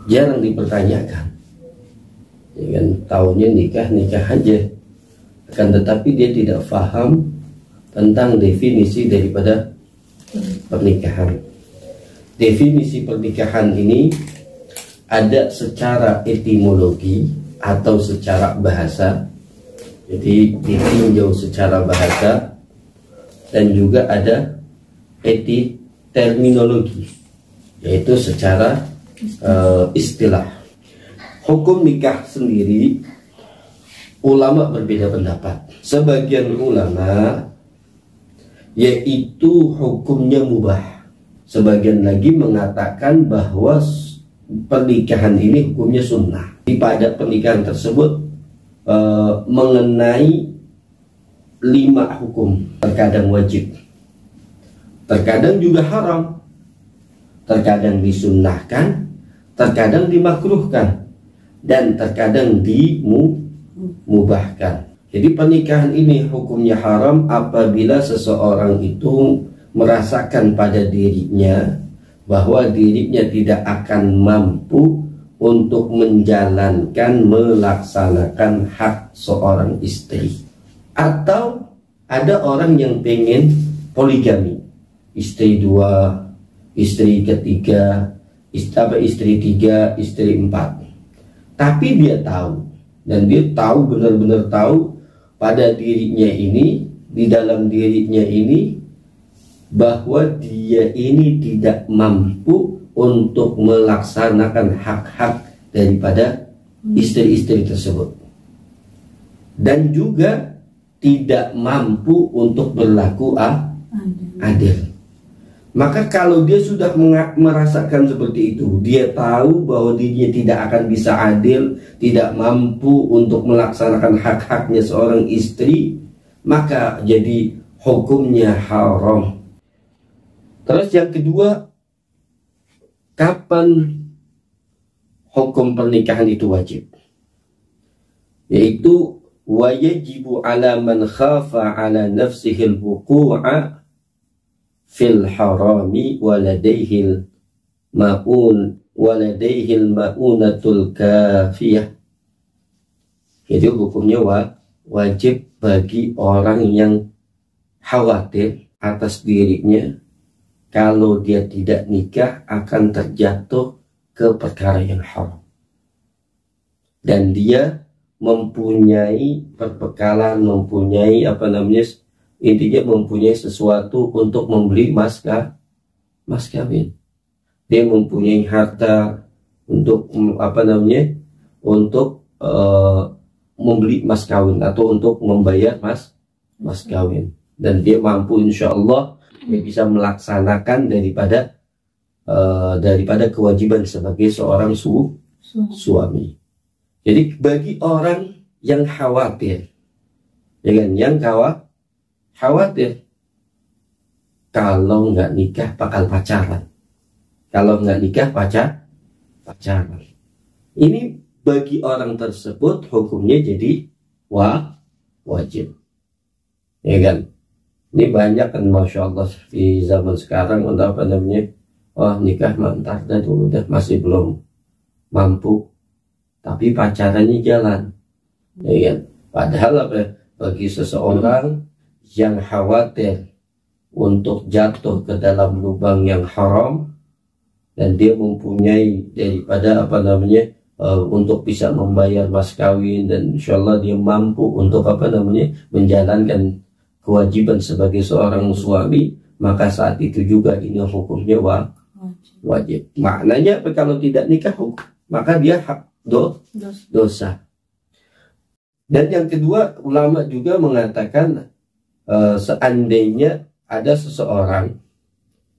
jarang dipertanyakan. Ya kan, taunya nikah aja. Akan tetapi dia tidak paham tentang definisi daripada pernikahan. Definisi pernikahan ini ada secara etimologi atau secara bahasa. Jadi ditinjau secara bahasa, dan juga ada terminologi, yaitu secara istilah. Hukum nikah sendiri ulama berbeda pendapat. Sebagian ulama yaitu hukumnya mubah. Sebagian lagi mengatakan bahwa pernikahan ini hukumnya sunnah. Pada pernikahan tersebut mengenai 5 hukum. Terkadang wajib, terkadang juga haram, terkadang disunnahkan, terkadang dimakruhkan, dan terkadang dimubahkan. Jadi pernikahan ini hukumnya haram apabila seseorang itu merasakan pada dirinya bahwa dirinya tidak akan mampu untuk menjalankan, melaksanakan hak seorang istri. Atau ada orang yang pengen poligami, istri 2, istri ketiga, istri 3, istri 4. Tapi dia tahu, dan dia tahu, benar-benar tahu pada dirinya ini, di dalam dirinya ini, bahwa dia ini tidak mampu untuk melaksanakan hak-hak daripada istri-istri tersebut, dan juga tidak mampu untuk berlaku adil. Maka kalau dia sudah merasakan seperti itu, dia tahu bahwa dirinya tidak akan bisa adil, tidak mampu untuk melaksanakan hak-haknya seorang istri, maka jadi hukumnya haram. Terus yang kedua, kapan hukum pernikahan itu wajib? Yaitu wajibu ala man khafa ala nafsihi al-wuqu'a fil harami waladayhil ma'unatul kafiyah. Jadi hukumnya wajib bagi orang yang khawatir atas dirinya kalau dia tidak nikah akan terjatuh ke perkara yang haram, dan dia mempunyai perbekalan, mempunyai intinya mempunyai sesuatu untuk membeli mas kawin. Dia mempunyai harta untuk untuk membeli mas kawin atau untuk membayar mas kawin, dan dia mampu, insya Allah dia bisa melaksanakan daripada kewajiban sebagai seorang suami. Jadi bagi orang yang khawatir, yang khawatir kalau nggak nikah bakal pacaran, kalau nggak nikah pacaran, ini bagi orang tersebut hukumnya jadi wajib, ya kan? Ini banyak kan, masya Allah, di zaman sekarang untuk nikah mantar dan dulu masih belum mampu, tapi pacarannya jalan, ya kan? Padahal bagi seseorang yang khawatir untuk jatuh ke dalam lubang yang haram, dan dia mempunyai daripada untuk bisa membayar mas kawin, dan insyaallah dia mampu untuk menjalankan kewajiban sebagai seorang suami, maka saat itu juga ini hukumnya wajib. Maknanya kalau tidak nikah maka dia dosa. Dan yang kedua, ulama juga mengatakan seandainya ada seseorang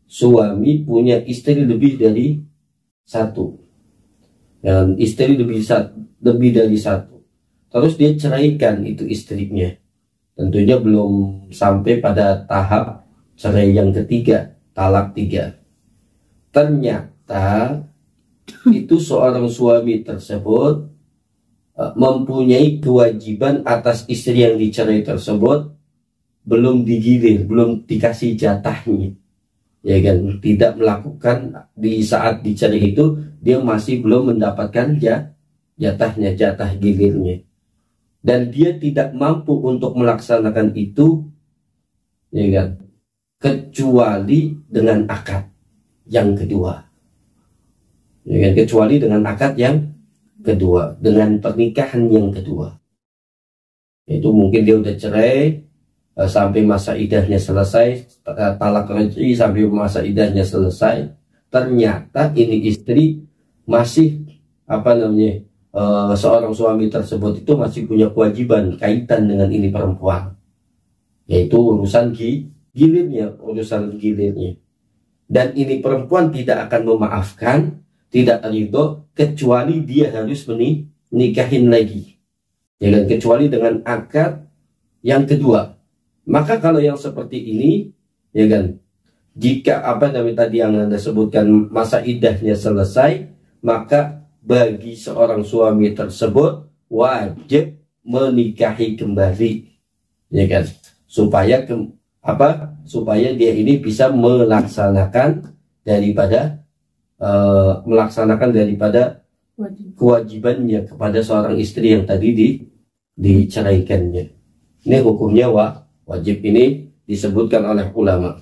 suami punya istri lebih dari satu, dan istri lebih dari satu, terus dia ceraikan itu istrinya, tentunya belum sampai pada tahap cerai yang ketiga, talak 3. Ternyata itu seorang suami tersebut mempunyai kewajiban atas istri yang dicerai tersebut, belum digilir, belum dikasih jatahnya, ya kan? Tidak melakukan di saat dicerai itu, dia masih belum mendapatkan jatahnya, jatah gilirnya, dan dia tidak mampu untuk melaksanakan itu, ya kan, kecuali dengan akad yang kedua, ya kan, kecuali dengan akad yang kedua, dengan pernikahan yang kedua. Itu mungkin dia udah cerai sampai masa idahnya selesai, talak raj'i sampai masa idahnya selesai, ternyata ini istri masih seorang suami tersebut itu masih punya kewajiban kaitan dengan ini perempuan, yaitu urusan gilirnya, dan ini perempuan tidak akan memaafkan, tidak ridho, kecuali dia harus menikahin lagi, ya kan, kecuali dengan akad yang kedua. Maka kalau yang seperti ini, ya kan, jika tadi yang Anda sebutkan masa idahnya selesai, maka bagi seorang suami tersebut wajib menikahi kembali, ya kan, supaya dia ini bisa melaksanakan daripada kewajibannya kepada seorang istri yang tadi diceraikannya. Ini hukumnya wajib, ini disebutkan oleh ulama.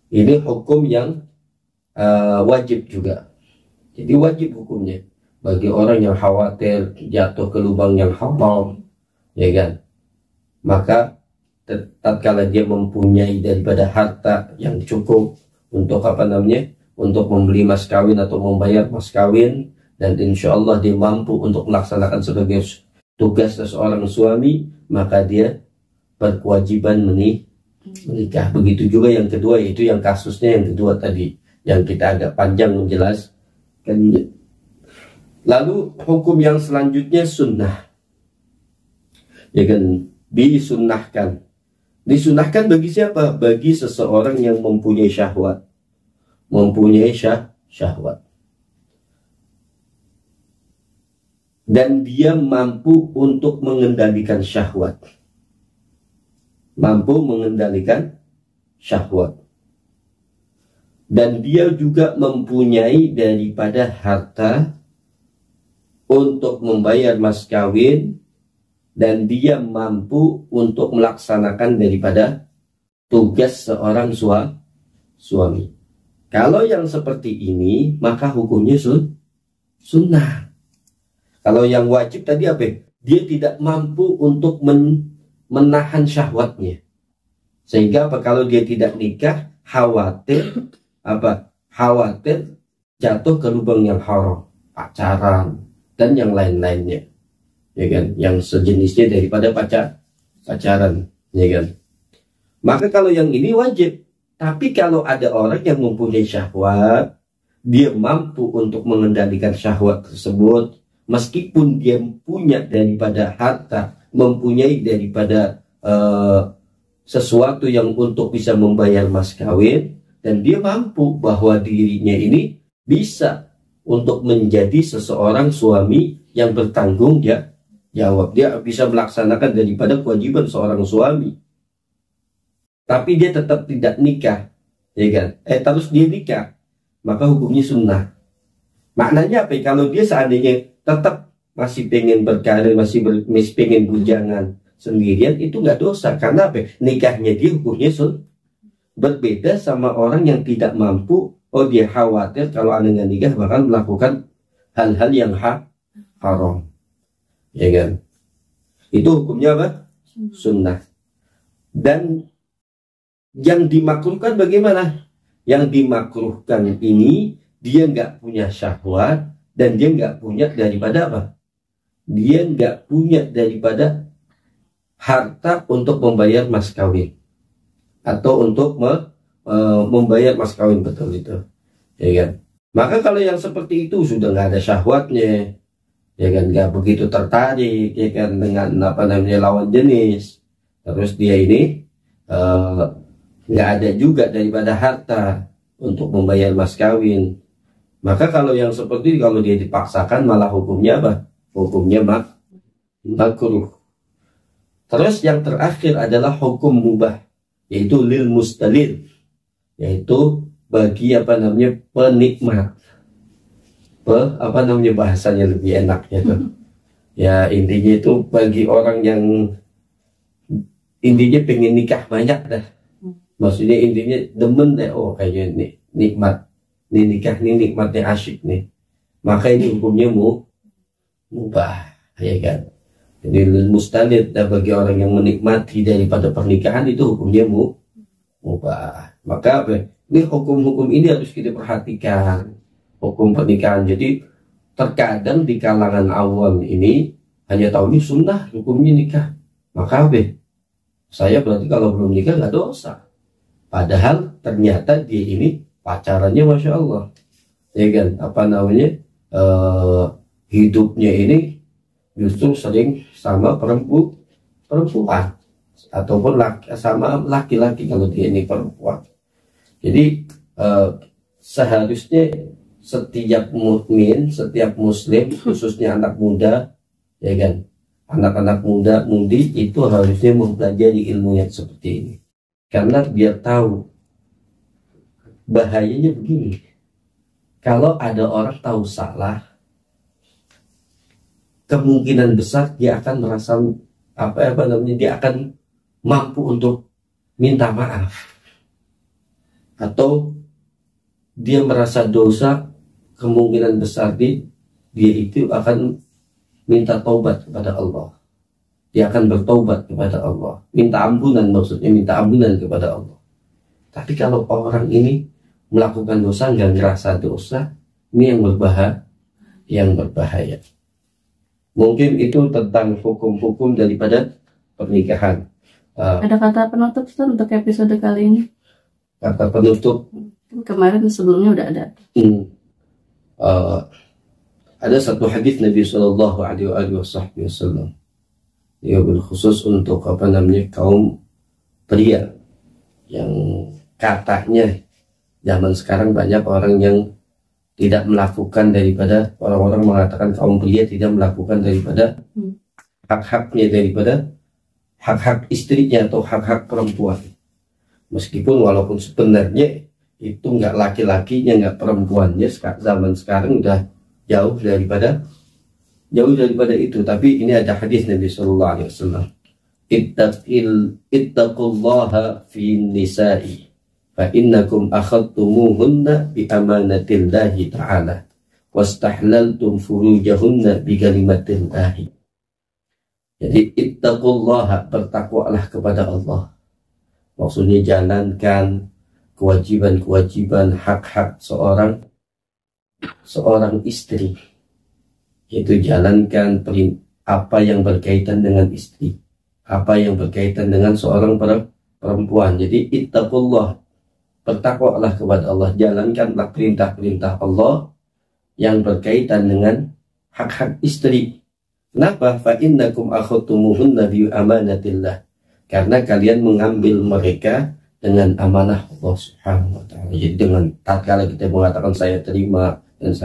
Ini hukum yang wajib juga. Jadi wajib hukumnya bagi orang yang khawatir jatuh ke lubang yang haram, ya kan. Maka tatkala dia mempunyai daripada harta yang cukup untuk untuk membeli mas kawin atau membayar mas kawin, dan insya Allah dia mampu untuk melaksanakan sebagai tugas seorang suami, maka dia berkewajiban menikah. Begitu juga yang kedua, yaitu yang kasusnya yang kedua tadi, yang kita agak panjang menjelaskan. Lalu hukum yang selanjutnya sunnah, ya kan, disunahkan bagi siapa? Bagi seseorang yang mempunyai syahwat, dan dia mampu untuk mengendalikan syahwat, dan dia juga mempunyai daripada harta untuk membayar mas kawin, dan dia mampu untuk melaksanakan daripada tugas seorang suami. Kalau yang seperti ini, maka hukumnya sunnah. Kalau yang wajib tadi dia tidak mampu untuk menahan syahwatnya, sehingga kalau dia tidak nikah khawatir jatuh ke lubang yang haram, pacaran dan yang lain-lainnya, ya kan, yang sejenisnya daripada pacaran, ya kan. Maka kalau yang ini wajib. Tapi kalau ada orang yang mempunyai syahwat, dia mampu untuk mengendalikan syahwat tersebut, meskipun dia punya daripada harta, mempunyai daripada sesuatu yang untuk bisa membayar mas kawin, dan dia mampu bahwa dirinya ini bisa untuk menjadi seseorang suami yang bertanggung jawab. Dia bisa melaksanakan daripada kewajiban seorang suami, tapi dia tetap tidak nikah, ya kan? Terus dia nikah, maka hukumnya sunnah. Maknanya kalau dia seandainya tetap masih pengen berkarir, masih pengen bujangan sendirian, itu nggak dosa, karena nikahnya dia hukumnya berbeda sama orang yang tidak mampu. Dia khawatir kalau anda nikah bakal melakukan hal-hal yang haram, ya kan? Itu hukumnya sunnah. Dan yang dimakruhkan bagaimana? Yang dimakruhkan ini dia nggak punya syahwat, dan dia nggak punya daripada Dia nggak punya daripada harta untuk membayar mas kawin atau untuk membayar mas kawin, betul itu, ya kan? Maka kalau yang seperti itu sudah nggak ada syahwatnya, ya kan, nggak begitu tertarik, ya kan, dengan lawan jenis, terus dia ini nggak ada juga daripada harta untuk membayar mas kawin, maka kalau yang seperti ini, kalau dia dipaksakan, malah hukumnya hukumnya makruh. Terus yang terakhir adalah hukum mubah, yaitu lil mustalil, yaitu bagi penikmat. apa namanya bahasanya lebih enaknya tuh. Ya intinya itu bagi orang yang intinya pengen nikah banyak dah. Maksudnya intinya demen deh, oh kayaknya nih nikmat, nih nikah nih nikmatnya asyik nih. Maka ini hukumnya mubah, ya kan. Jadi mustalid bagi orang yang menikmati daripada pernikahan itu hukumnya mubah. Maka apa? Ini hukum-hukum ini harus kita perhatikan. Hukum pernikahan. Jadi terkadang di kalangan awam ini hanya tahu ini sunnah, hukumnya nikah. Maka apa? Saya berarti kalau belum nikah nggak dosa. Padahal ternyata dia ini pacarannya masya Allah, ya kan? Apa namanya? Hidupnya ini justru sering sama perempuan ataupun sama laki-laki kalau dia ini perempuan. Jadi seharusnya setiap mukmin, setiap muslim, khususnya anak muda, ya kan, anak-anak muda, mudi itu harusnya mempelajari ilmu yang seperti ini, karena biar tahu bahayanya begini. Kalau ada orang tahu salah, kemungkinan besar dia akan merasa apa namanya, dia akan mampu untuk minta maaf, atau dia merasa dosa, kemungkinan besar dia itu akan minta taubat kepada Allah. Dia akan bertaubat kepada Allah, minta ampunan, maksudnya minta ampunan kepada Allah. Tapi kalau orang ini melakukan dosa nggak ngerasa dosa, ini yang berbahaya. Mungkin itu tentang hukum-hukum daripada pernikahan. Ada kata penutup Ustaz untuk episode kali ini? Kata penutup, kemarin sebelumnya udah ada. Ada satu hadis Nabi Shallallahu Alaihi Wasallam, ya khusus untuk apa namanya kaum pria, yang katanya zaman sekarang banyak orang yang tidak melakukan daripada, orang-orang mengatakan kaum pria tidak melakukan daripada hak-haknya, daripada hak-hak istrinya atau hak-hak perempuan. Meskipun walaupun sebenarnya itu nggak laki-lakinya, nggak perempuannya, zaman sekarang udah jauh daripada itu. Tapi ini ada hadis Nabi Sallallahu Alaihi Wasallam, ittaqullaha fi nisa'i fa innakum akhadtumuhunna bi amanatillahi ta'ala wastahlaltum furujahunna bi kalimatillahi. Jadi ittaqullaha, bertakwalah kepada Allah. Maksudnya jalankan kewajiban-kewajiban, hak-hak seorang istri. Yaitu jalankan apa yang berkaitan dengan istri, apa yang berkaitan dengan seorang perempuan. Jadi ittaqullah, bertakwalah kepada Allah, jalankanlah perintah-perintah Allah yang berkaitan dengan hak-hak istri. Kenapa? Fa innakum akhadtumuhunna bi amanatillah, karena kalian mengambil mereka dengan amanah Allah Subhanahu wa taala. Jadi dengan tatkala kita mengatakan saya terima dan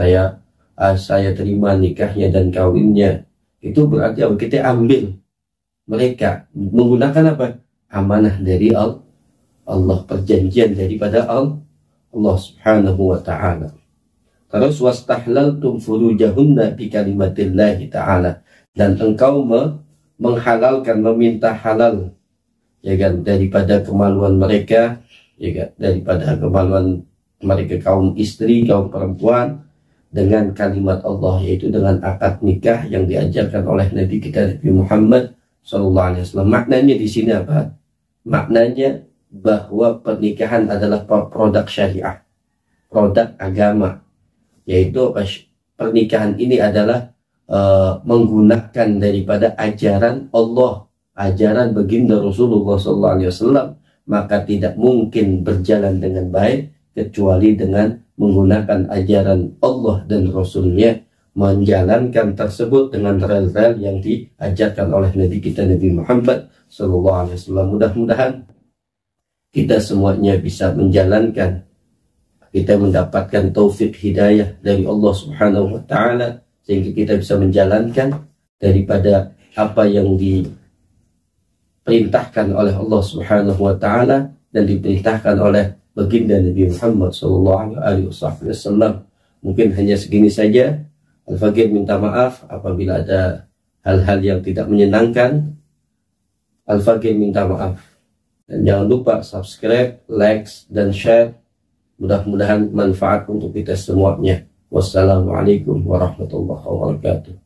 saya terima nikahnya dan kawinnya, itu berarti apa? Kita ambil mereka menggunakan apa? Amanah dari Allah, perjanjian daripada Allah Subhanahu wa taala. Terus wastahlaltum furujahunna bi kalimatillahi taala, dan engkau menghalalkan, meminta halal, ya kan, daripada kemaluan mereka, ya kan, daripada kemaluan mereka kaum istri, kaum perempuan, dengan kalimat Allah, yaitu dengan akad nikah yang diajarkan oleh Nabi kita Nabi Muhammad Sallallahu Alaihi Wasallam. Maknanya di sini apa? Maknanya bahwa pernikahan adalah produk syariah, produk agama, yaitu pernikahan ini adalah menggunakan daripada ajaran Allah, ajaran baginda Rasulullah Sallallahu Alaihi Wasallam. Maka tidak mungkin berjalan dengan baik kecuali dengan menggunakan ajaran Allah dan Rasulnya, menjalankan tersebut dengan rel-rel yang diajarkan oleh Nabi kita Nabi Muhammad Sallallahu Alaihi Wasallam. Mudah-mudahan kita semuanya bisa menjalankan, kita mendapatkan taufik hidayah dari Allah Subhanahu wa taala, sehingga kita bisa menjalankan daripada apa yang diperintahkan oleh Allah Subhanahu wa taala dan diperintahkan oleh baginda Nabi Muhammad sallallahu alaihi wasallam. mungkin hanya segini saja. Al-Faqih minta maaf apabila ada hal-hal yang tidak menyenangkan. Al-Faqih minta maaf. Dan jangan lupa subscribe, like, dan share. Mudah-mudahan manfaat untuk kita semuanya. Wassalamualaikum warahmatullahi wabarakatuh.